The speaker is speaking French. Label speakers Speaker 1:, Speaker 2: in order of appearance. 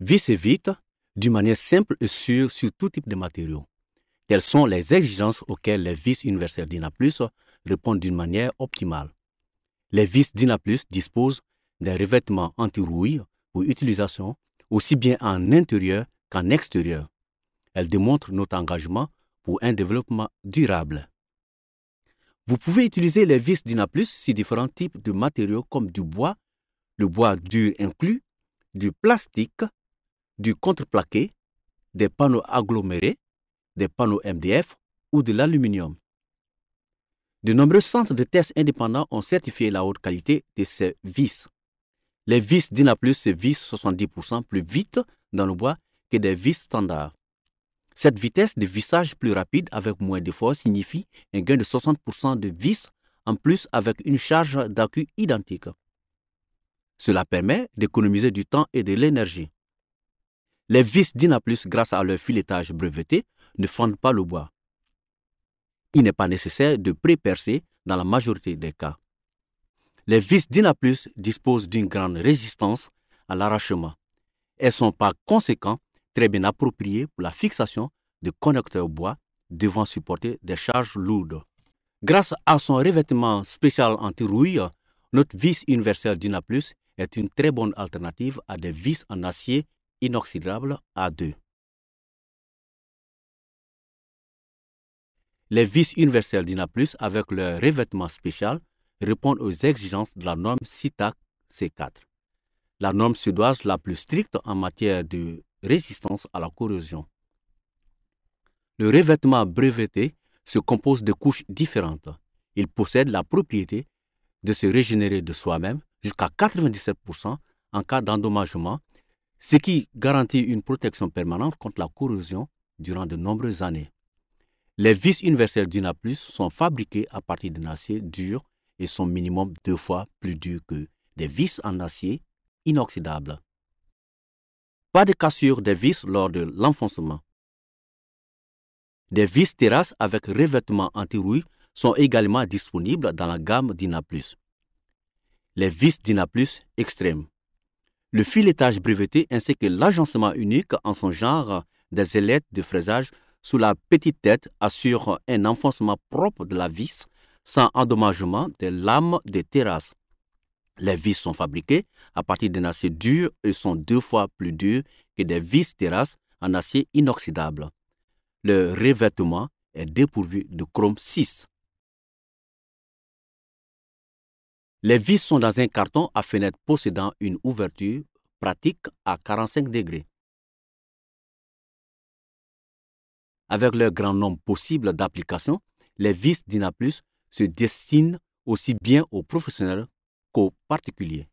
Speaker 1: Vis et vitre d'une manière simple et sûre sur tout type de matériaux. Telles sont les exigences auxquelles les vis universelles Dyna+ répondent d'une manière optimale. Les vis Dyna+ disposent d'un revêtement anti-rouille pour utilisation aussi bien en intérieur qu'en extérieur. Elles démontrent notre engagement pour un développement durable. Vous pouvez utiliser les vis Dyna+ sur différents types de matériaux comme du bois, le bois dur inclus, du plastique, du contreplaqué, des panneaux agglomérés, des panneaux MDF ou de l'aluminium. De nombreux centres de tests indépendants ont certifié la haute qualité de ces vis. Les vis Dyna+ se vissent 70% plus vite dans le bois que des vis standards. Cette vitesse de vissage plus rapide avec moins d'efforts signifie un gain de 60% de vis en plus avec une charge d'accu identique. Cela permet d'économiser du temps et de l'énergie. Les vis Dyna+, grâce à leur filetage breveté, ne fendent pas le bois. Il n'est pas nécessaire de pré-percer dans la majorité des cas. Les vis Dyna+ disposent d'une grande résistance à l'arrachement. Elles sont par conséquent très bien appropriées pour la fixation de connecteurs bois devant supporter des charges lourdes. Grâce à son revêtement spécial anti-rouille, notre vis universelle Dyna+ est une très bonne alternative à des vis en acier inoxydable A2. Les vis universelles Dyna+, avec leur revêtement spécial, répondent aux exigences de la norme CITAC C4, la norme suédoise la plus stricte en matière de résistance à la corrosion. Le revêtement breveté se compose de couches différentes. Il possède la propriété de se régénérer de soi-même jusqu'à 97% en cas d'endommagement, ce qui garantit une protection permanente contre la corrosion durant de nombreuses années. Les vis universelles Dyna+ sont fabriquées à partir d'un acier dur et sont minimum 2 fois plus dures que des vis en acier inoxydable. Pas de cassure des vis lors de l'enfoncement. Des vis terrasses avec revêtement anti-rouille sont également disponibles dans la gamme Dyna+. Les vis Dyna+ extrêmes. Le filetage breveté ainsi que l'agencement unique en son genre des ailettes de fraisage sous la petite tête assurent un enfoncement propre de la vis sans endommagement des lames des terrasses. Les vis sont fabriquées à partir d'un acier dur et sont 2 fois plus dures que des vis terrasses en acier inoxydable. Le revêtement est dépourvu de chrome 6. Les vis sont dans un carton à fenêtre possédant une ouverture pratique à 45 degrés. Avec leur grand nombre possible d'applications, les vis Dyna+ se destinent aussi bien aux professionnels qu'aux particuliers.